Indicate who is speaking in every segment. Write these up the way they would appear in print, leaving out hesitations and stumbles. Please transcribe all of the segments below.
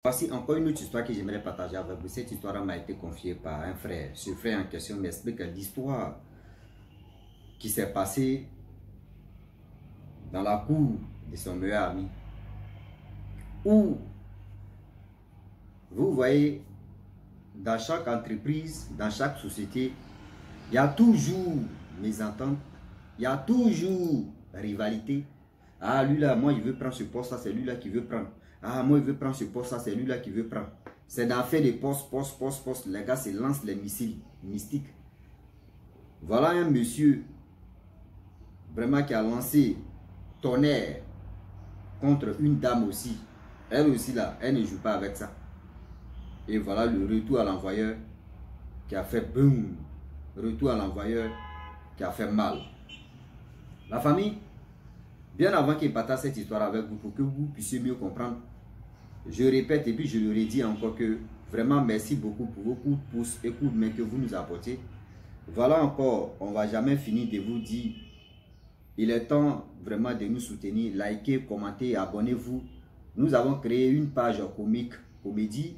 Speaker 1: Voici encore une autre histoire que j'aimerais partager avec vous. Cette histoire m'a été confiée par un frère. Ce frère en question m'explique l'histoire qui s'est passée dans la cour de son meilleur ami. Où, vous voyez, dans chaque entreprise, dans chaque société, il y a toujours mésentente, il y a toujours rivalité. Ah, lui là, moi, il veut prendre ce poste, ça c'est lui là qui veut prendre. Ah, moi, il veut prendre ce poste, ça c'est lui là qui veut prendre. C'est dans fait des postes. Les gars se lancent les missiles mystiques. Voilà un monsieur vraiment qui a lancé tonnerre contre une dame aussi. Elle aussi là, elle ne joue pas avec ça. Et voilà le retour à l'envoyeur qui a fait boum. Retour à l'envoyeur qui a fait mal. La famille, bien avant qu'il partage cette histoire avec vous, pour que vous puissiez mieux comprendre, je répète et puis je le redis encore que vraiment merci beaucoup pour vos coups de pouce et coups de main que vous nous apportez. Voilà encore, on ne va jamais finir de vous dire, il est temps vraiment de nous soutenir, likez, commentez, abonnez-vous. Nous avons créé une page comique, comédie.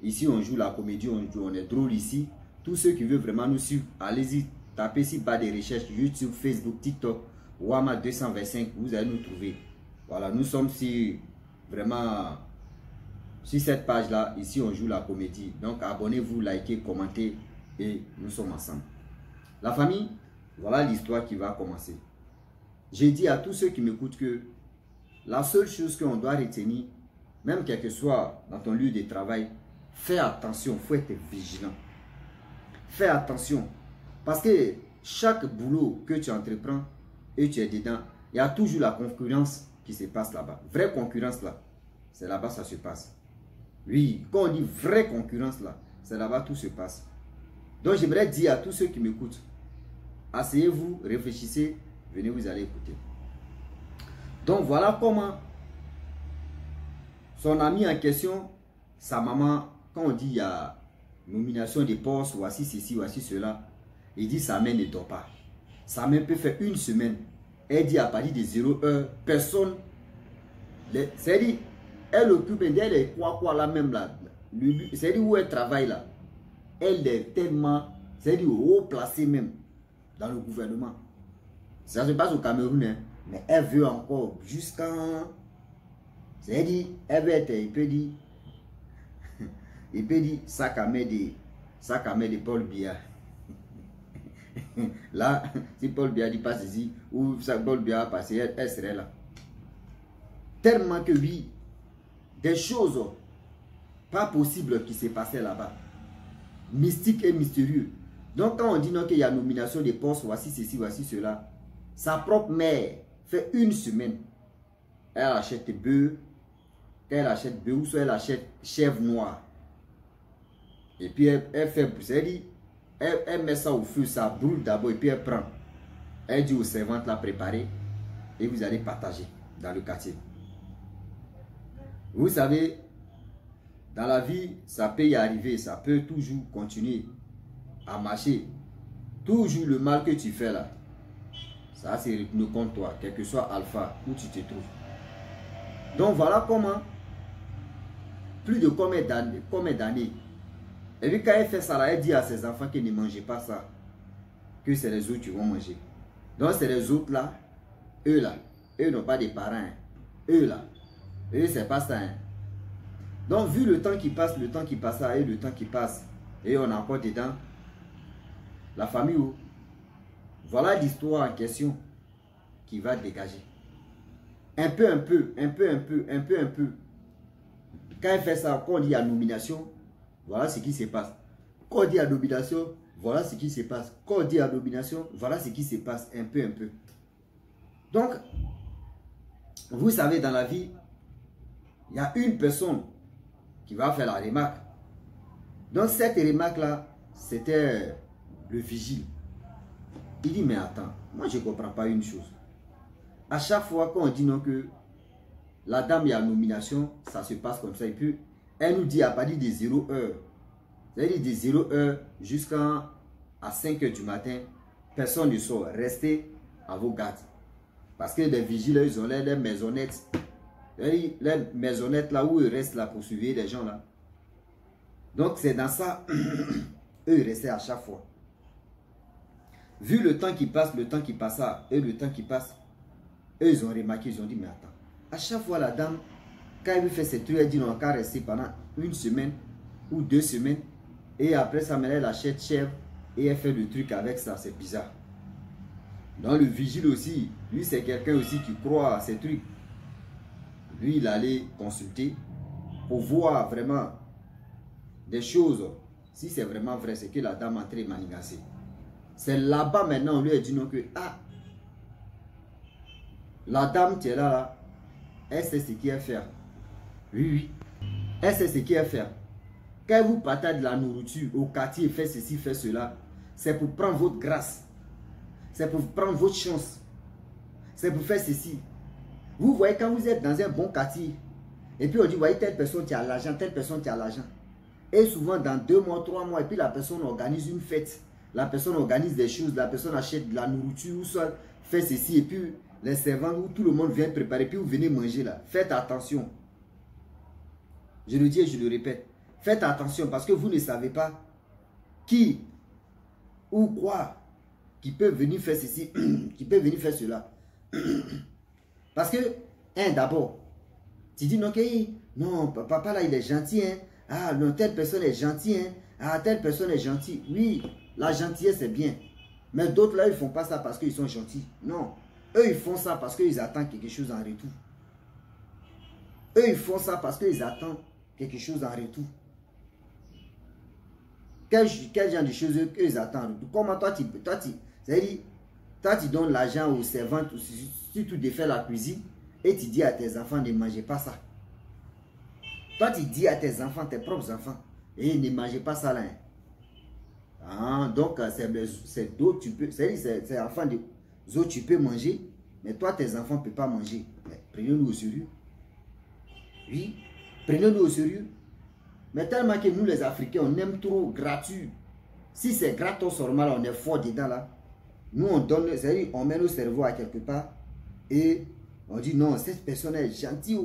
Speaker 1: Ici on joue la comédie, on est drôle ici. Tous ceux qui veulent vraiment nous suivre, allez-y, tapez ici bas des recherches, YouTube, Facebook, TikTok, Wama 225, vous allez nous trouver. Voilà, nous sommes vraiment sur cette page-là. Ici, on joue la comédie. Donc, abonnez-vous, likez, commentez et nous sommes ensemble. La famille, voilà l'histoire qui va commencer. J'ai dit à tous ceux qui m'écoutent que la seule chose qu'on doit retenir, même quel que soit dans ton lieu de travail, fais attention, il faut être vigilant. Fais attention. Parce que chaque boulot que tu entreprends et tu es dedans, il y a toujours la concurrence qui se passe là-bas. Vraie concurrence là, c'est là-bas que ça se passe. Oui, quand on dit vraie concurrence là, c'est là-bas que tout se passe. Donc j'aimerais dire à tous ceux qui m'écoutent, asseyez-vous, réfléchissez, venez, vous allez écouter. Donc voilà comment son ami en question, sa maman, quand on dit il y a nomination des postes, voici ceci, voici cela, il dit sa mère ne dort pas. Sa mère peut faire une semaine. Elle dit à partir de 0 heure, personne, c'est-à-dire, elle occupe, elle est quoi là même là. C'est-à-dire où elle travaille là. Elle est tellement, c'est-à-dire haut placée même dans le gouvernement. Ça se passe au Cameroun, hein, mais elle veut encore jusqu'à, c'est-à-dire, elle veut être, il peut dire sac à main de Paul Biya. Là, si Paul Biya dit passe ici, ou Paul Biya passe, elle serait là. Tellement que oui, des choses pas possibles qui s'est passé là-bas. Mystique et mystérieux. Donc quand on dit non qu'il y a nomination des postes, voici ceci, voici cela, sa propre mère fait une semaine. Elle achète bœuf, ou soit elle achète chèvre noire. Et puis elle fait, elle met ça au feu, ça brûle d'abord et puis elle prend. Elle dit aux servantes la préparer et vous allez partager dans le quartier. Vous savez, dans la vie, ça peut y arriver, ça peut toujours continuer à marcher. Toujours le mal que tu fais là, ça c'est retenu contre toi, quel que soit alpha où tu te trouves. Donc voilà comment, plus de combien d'années, et puis quand elle fait ça là, elle dit à ses enfants qu'ils ne mangent pas ça, que c'est les autres qui vont manger. Donc c'est les autres là, eux n'ont pas de parents, hein. Eux là, eux c'est pas ça. Hein. Donc vu le temps qui passe, et le temps qui passe, et on est encore dedans, la famille, voilà l'histoire en question qui va dégager. Un peu. Quand elle fait ça, quand on dit à nomination, voilà ce qui se passe. Quand on dit à nomination, voilà ce qui se passe. Quand on dit à nomination, voilà ce qui se passe. Un peu. Donc, vous savez, dans la vie, il y a une personne qui va faire la remarque. Donc, cette remarque-là, c'était le vigile. Il dit, mais attends, moi je ne comprends pas une chose. À chaque fois qu'on dit non que la dame est en nomination, ça se passe comme ça. Et puis, elle nous dit à partir de 0 heure, c'est-à-dire de 0 heure jusqu'à 5 heures du matin, personne ne sort. Restez à vos gardes. Parce que les vigiles, ils ont l'air des maisonnettes. les maisonnettes là où ils restent là pour surveiller les gens là. Donc c'est dans ça, eux ils restaient à chaque fois. Vu le temps qui passe, le temps qui passe, et le temps qui passe, eux ils ont remarqué, ils ont dit mais attends, à chaque fois la dame, quand elle veut faire ses trucs, elle dit non, qu'à rester pendant une semaine ou 2 semaines, et après ça, elle achète chèvre et elle fait le truc avec ça, c'est bizarre. Dans le vigile aussi, lui c'est quelqu'un aussi qui croit à ces trucs. Lui il allait consulter pour voir vraiment des choses. Si c'est vraiment vrai, c'est que la dame est en train de manigancer. C'est là-bas maintenant, on lui a dit non que, ah, la dame qui est là, elle sait ce qu'elle fait. Oui, oui, elle sait ce qu'elle fait. Quand vous partez de la nourriture au quartier, fait ceci, fait cela, c'est pour prendre votre grâce. C'est pour prendre votre chance. C'est pour faire ceci. Vous voyez, quand vous êtes dans un bon quartier, et puis on dit, voyez, telle personne qui a l'argent, telle personne qui a l'argent. Et souvent, dans 2 mois, 3 mois, et puis la personne organise une fête. La personne organise des choses, la personne achète de la nourriture, ou soit fait ceci, et puis les servants, où tout le monde vient préparer, puis vous venez manger là. Faites attention. Je le dis et je le répète. Faites attention parce que vous ne savez pas qui ou quoi qui peut venir faire ceci, qui peut venir faire cela. Parce que, d'abord, tu dis, non, non, papa là, il est gentil, hein. Ah, non, telle personne est gentille, hein. Ah, telle personne est gentille. Oui, la gentillesse, c'est bien. Mais d'autres là, ils ne font pas ça parce qu'ils sont gentils. Non. Eux, ils font ça parce qu'ils attendent quelque chose en retour. Eux, ils font ça parce qu'ils attendent quelque chose en retour. Quel genre de choses qu'ils attendent? Comment toi, tu donnes l'argent aux servantes, si tu défais la cuisine, et tu dis à tes enfants, ne mangez pas ça. Toi, tu dis à tes enfants, tes propres enfants, et ne mangez pas ça là. Hein. Ah, donc, c'est d'autres, tu peux, c'est enfants des autres, tu peux manger, mais toi, tes enfants ne peuvent pas manger. Prenez-nous au sérieux. Oui, prenez-nous au sérieux. Mais tellement que nous, les Africains, on aime trop gratuit. Si c'est gratos normal, on est fort dedans là. Nous, on donne, c'est-à-dire, on met nos cerveaux à quelque part et on dit non, cette personne est gentille.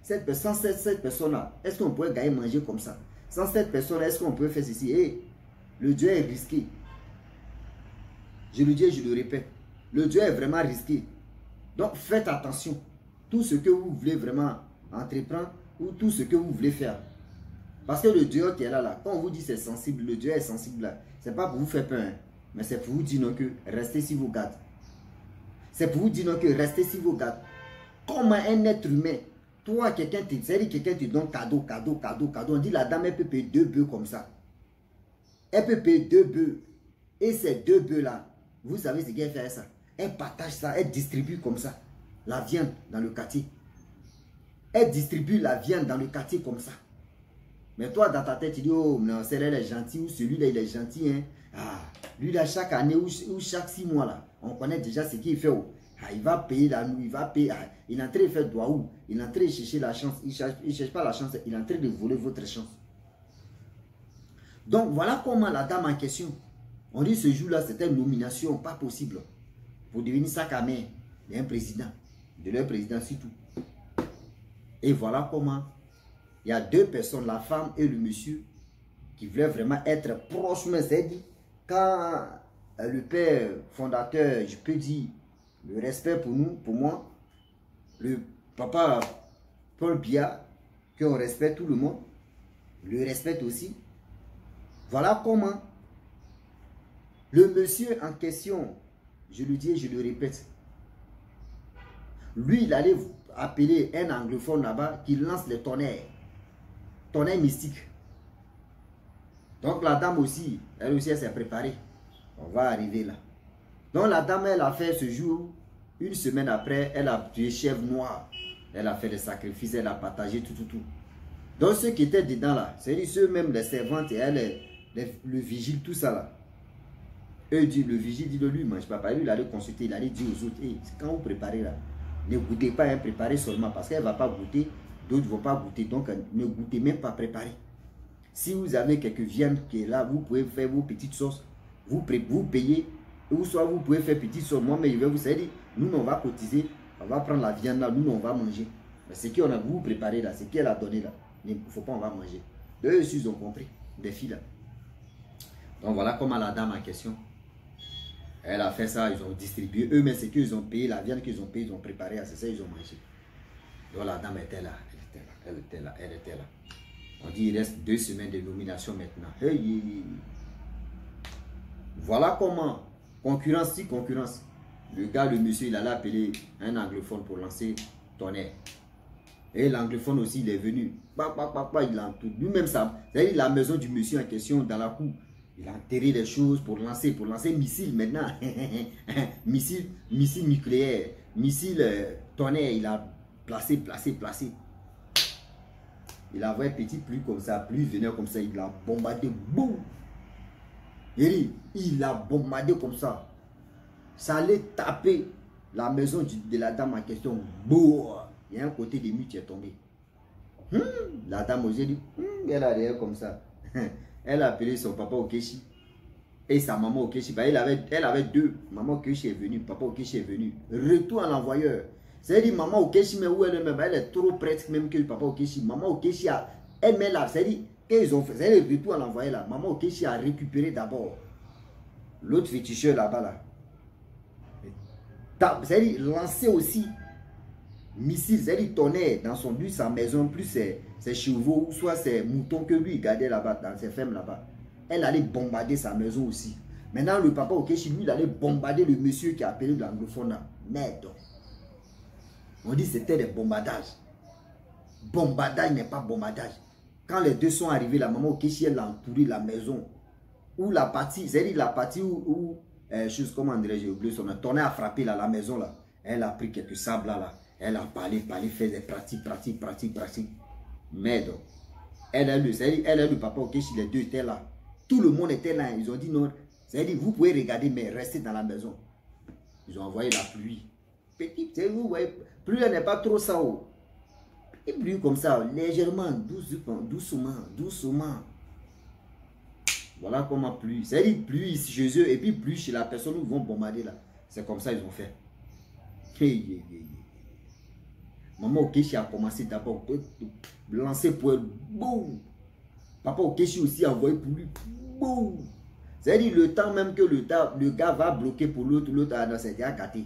Speaker 1: Cette personne-là, est-ce qu'on pourrait gagner manger comme ça? Sans cette personne-là, est-ce qu'on peut faire ceci? Et le Dieu est risqué. Je le dis et je le répète. Le Dieu est vraiment risqué. Donc, faites attention. Tout ce que vous voulez vraiment entreprendre ou tout ce que vous voulez faire. Parce que le Dieu qui est là, quand on vous dit c'est sensible, le Dieu est sensible là. Ce n'est pas pour vous faire peur, hein, mais c'est pour vous dire non que restez si vous gâtez. C'est pour vous dire non que restez si vous gâtez. Comme un être humain, toi, quelqu'un te donne cadeau. On dit la dame, elle peut payer 2 bœufs comme ça. Elle peut payer 2 bœufs. Et ces 2 bœufs là, vous savez ce qu'elle fait avec ça? Elle partage ça, elle distribue comme ça la viande dans le quartier. Elle distribue la viande dans le quartier comme ça. Mais toi, dans ta tête, tu dis, oh, non, celle-là, elle est gentille, ou celui-là, il est gentil, hein. Ah, lui, là, chaque année ou chaque 6 mois, là, on connaît déjà ce qu'il fait. Oh. Ah, il va payer la nuit, il va payer. Ah, il est en train de faire doigt. Il est en train de chercher la chance. Il ne cherche pas la chance, il est en train de voler votre chance. Donc, voilà comment la dame en question, on dit ce jour-là, c'était une nomination, pas possible, pour devenir sac à main d'un président, de leur président surtout. Et voilà comment il y a 2 personnes, la femme et le monsieur, qui voulaient vraiment être proches. Mais c'est dit, quand le père fondateur, je peux dire, le respect pour nous, pour moi, le papa Paul Biya, qu'on respecte tout le monde, le respecte aussi. Voilà comment le monsieur en question, je le dis et je le répète, lui, il allait appeler un anglophone là-bas qui lance les tonnerres. Tonnerre mystique. Donc la dame aussi, elle s'est préparée. On va arriver là. Donc la dame, elle a fait ce jour, une semaine après, elle a tué chèvre noir. Elle a fait des sacrifices, elle a partagé tout. Donc ceux qui étaient dedans là, c'est-à-dire ceux même les servantes et elle, le vigile, tout ça là. Eux disent, le vigile dit de lui, mange pas. Lui, il allait consulter, il allait dire aux autres, hey, quand vous préparez là, ne goûtez pas, hein, préparez seulement parce qu'elle ne va pas goûter. D'autres ne vont pas goûter, donc ne goûtez même pas préparer. Si vous avez quelques viandes qui est là, vous pouvez faire vos petites sauces. Vous payez, ou soit vous pouvez faire petites sauces. Moi, mais je vais vous dire, nous, on va cotiser, on va prendre la viande là, nous, on va manger. Mais ce qu'on a vous préparé là, ce qu'elle a donné là, il ne faut pas, on va manger. Eux aussi, ils ont compris, des filles là. Donc voilà comment la dame en question, elle a fait ça, ils ont distribué. Eux, mais c'est qu'ils ont payé, la viande qu'ils ont payé, ils ont préparé, c'est ça, ils ont mangé. Donc la dame était là, elle était là, elle était là. On dit il reste 2 semaines de nomination maintenant. Hey. Voilà comment, concurrence, si concurrence. Le gars, le monsieur, il allait appeler un anglophone pour lancer Tonnerre. Et l'anglophone aussi, il est venu. Il a tout. Lui-même, ça. C'est-à-dire la maison du monsieur en question, dans la cour. Il a enterré des choses pour lancer missile maintenant. missile nucléaire. Missile Tonnerre, il a placé. Il avait petit pluie comme ça, pluie venait comme ça, il a bombardé. Boum! Il a bombardé comme ça. Ça allait taper la maison de la dame en question. Boum! Il y a un côté de mur qui est tombé. La dame aussi dit, elle a rien comme ça. Elle a appelé son papa Okechi et sa maman Okechi. Elle avait 2. Maman Okechi est venue, papa Okechi est venu. Retour à l'envoyeur. C'est-à-dire, maman Okechi, mais où elle est même, elle est trop prête même que le papa Okechi. Maman Okechi a, elle-même là, c'est-à-dire, qu'ils ont fait, c'est-à-dire, retour à l'envoyeur là. Maman Okechi a récupéré d'abord l'autre féticheur là-bas là. C'est-à-dire, lancer aussi missile, c'est-à-dire Tonnerre dans son but, sa maison, plus ses chevaux, soit ses moutons que lui gardait là-bas, dans ses fermes là-bas. Elle allait bombarder sa maison aussi. Maintenant, le papa Okechi, lui, il allait bombarder le monsieur qui a appelé l'anglophone là. Merde. On dit que c'était des bombardages. Bombardage n'est pas bombardage. Quand les deux sont arrivés, la maman Okechi, elle a entouré la maison. Ou la partie, c'est-à-dire la partie où chose, comment dirais-je, j'ai oublié son nom, Tonnerre a frappé là, la maison là. Elle a pris quelques sables là. Elle a parlé, fait des pratiques. Merde. Elle a le papa Okechi, les deux étaient là. Tout le monde était là. Ils ont dit non. C'est-à-dire, vous pouvez regarder, mais restez dans la maison. Ils ont envoyé la pluie. Petite, vous voyez, pluie n'est pas trop ça. Et pluie comme ça, légèrement, doucement. Voilà comment pluie. C'est-à-dire, pluie chez eux et puis pluie chez la personne où ils vont bombarder là. C'est comme ça ils ont fait. Maman Okechi a commencé d'abord à lancer pour elle. Boum. Papa Okechi aussi a envoyé pour lui. Boum. C'est-à-dire le temps même que le gars va bloquer pour l'autre, c'est déjà gâté.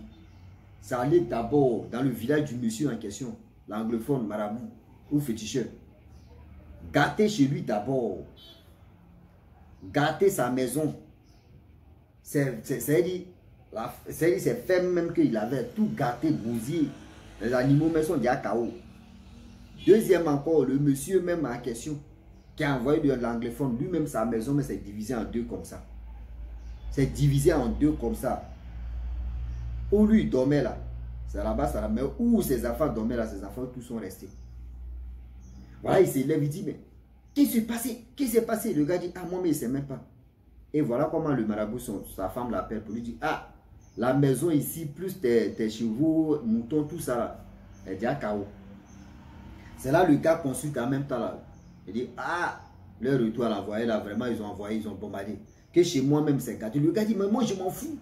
Speaker 1: Ça allait d'abord dans le village du monsieur en question, l'anglophone, marabout ou féticheur. Gâter chez lui d'abord. Gâter sa maison. C'est-à-dire, c'est ferme même qu'il avait tout gâté, bousillé. Les animaux même sont déjà KO. Deuxième encore, le monsieur même en question, qui a envoyé de l'anglophone, lui-même sa maison, mais c'est divisé en 2 comme ça. C'est divisé en 2 comme ça. Où lui dormait là, c'est là-bas, ça là, mais où ses enfants dormaient là, ses enfants tous sont restés. Voilà, il s'élève, il dit, mais qu'est-ce qui s'est passé? Qu'est-ce qui s'est passé? Le gars dit, ah, moi, mais il ne sait même pas. Et voilà comment le marabout, sa femme l'appelle pour lui dire, ah, la maison ici, plus tes chevaux, moutons, tout ça là, est déjà KO. C'est là le gars consulte en même temps là. Il dit, ah, leur retour à l'envoyé là, vraiment, ils ont envoyé, ils ont bombardé. Que chez moi-même, c'est gâté. Le gars dit, mais moi, je m'en fous.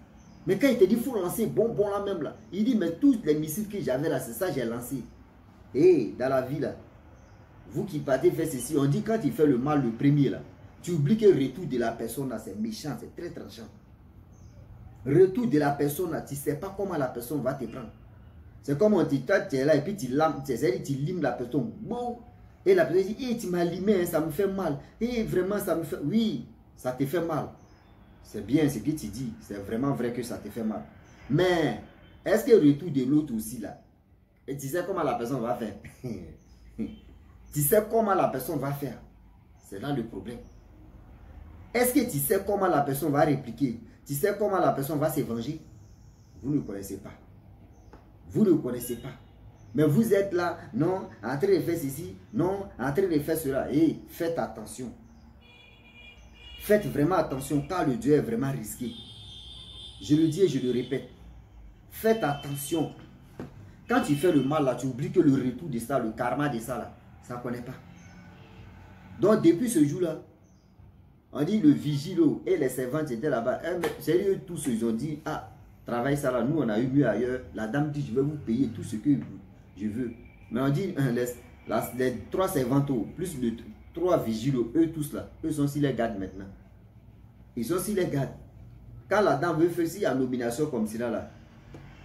Speaker 1: Mais quand il te dit, il faut lancer bonbon là même là. Il dit, mais tous les missiles que j'avais là, c'est ça j'ai lancé. Et dans la vie là, vous qui partez faire ceci, on dit quand il fait le mal le premier là, tu oublies que le retour de la personne là, c'est méchant, c'est très tranchant. Retour de la personne là, tu ne sais pas comment la personne va te prendre. C'est comme on dit, toi tu es là et puis tu limes la personne. Bon. Et la personne dit, hey, tu m'as limé, hein, ça me fait mal. Et vraiment, ça me fait... Oui, ça te fait mal. C'est bien ce que tu dis. C'est vraiment vrai que ça te fait mal. Mais, est-ce que le retour de l'autre aussi là, et tu sais comment la personne va faire? Tu sais comment la personne va faire? C'est là le problème. Est-ce que tu sais comment la personne va répliquer? Tu sais comment la personne va se venger? Vous ne connaissez pas. Vous ne connaissez pas. Mais vous êtes là, non, en train de faire ceci, non, en train de faire cela. Et faites attention. Faites vraiment attention car le Dieu est vraiment risqué. Je le dis et je le répète. Faites attention. Quand tu fais le mal là, tu oublies que le retour de ça, le karma de ça là, ça ne connaît pas. Donc depuis ce jour-là, on dit le vigile et les servantes étaient là-bas. C'est eux tous, ils ont dit, ah, travaille ça là, nous on a eu mieux ailleurs. La dame dit, je vais vous payer tout ce que je veux. Mais on dit, les 3 servantes, plus les 3 vigiles, eux tous là, eux sont si les gardes maintenant. Ils sont si les gardes. Quand la dame veut faire, s'il y a nomination comme cela là,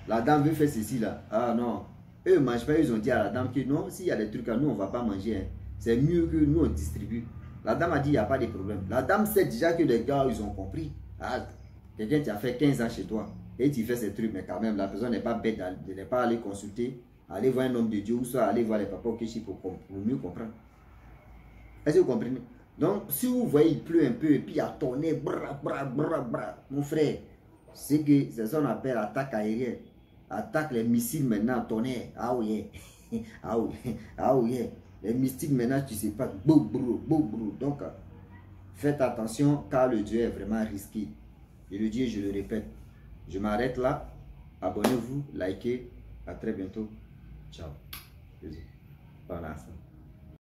Speaker 1: la dame veut faire ceci là, ah non, eux ne mangent pas, ils ont dit à la dame que non, s'il y a des trucs à nous, on ne va pas manger. Hein. C'est mieux que nous, on distribue. La dame a dit, il n'y a pas de problème. La dame sait déjà que les gars, ils ont compris. Ah, quelqu'un qui a fait 15 ans chez toi, et tu fais ces trucs, mais quand même, la personne n'est pas bête de ne pas aller consulter, aller voir un homme de Dieu, ou soit aller voir les papas au Kéchi pour mieux comprendre. Est-ce que vous comprenez? Donc, si vous voyez, il pleut un peu, et puis il y a tonnerre, mon frère, c'est que c'est ça qu'on appelle attaque aérienne. Attaque les missiles maintenant, tonnerre. Ah oui, ah oui, ah oui. Les mystiques maintenant, tu ne sais pas. Donc, faites attention car le Dieu est vraiment risqué. Et le Dieu, je le répète. Je m'arrête là. Abonnez-vous, likez. À très bientôt. Ciao. Voilà.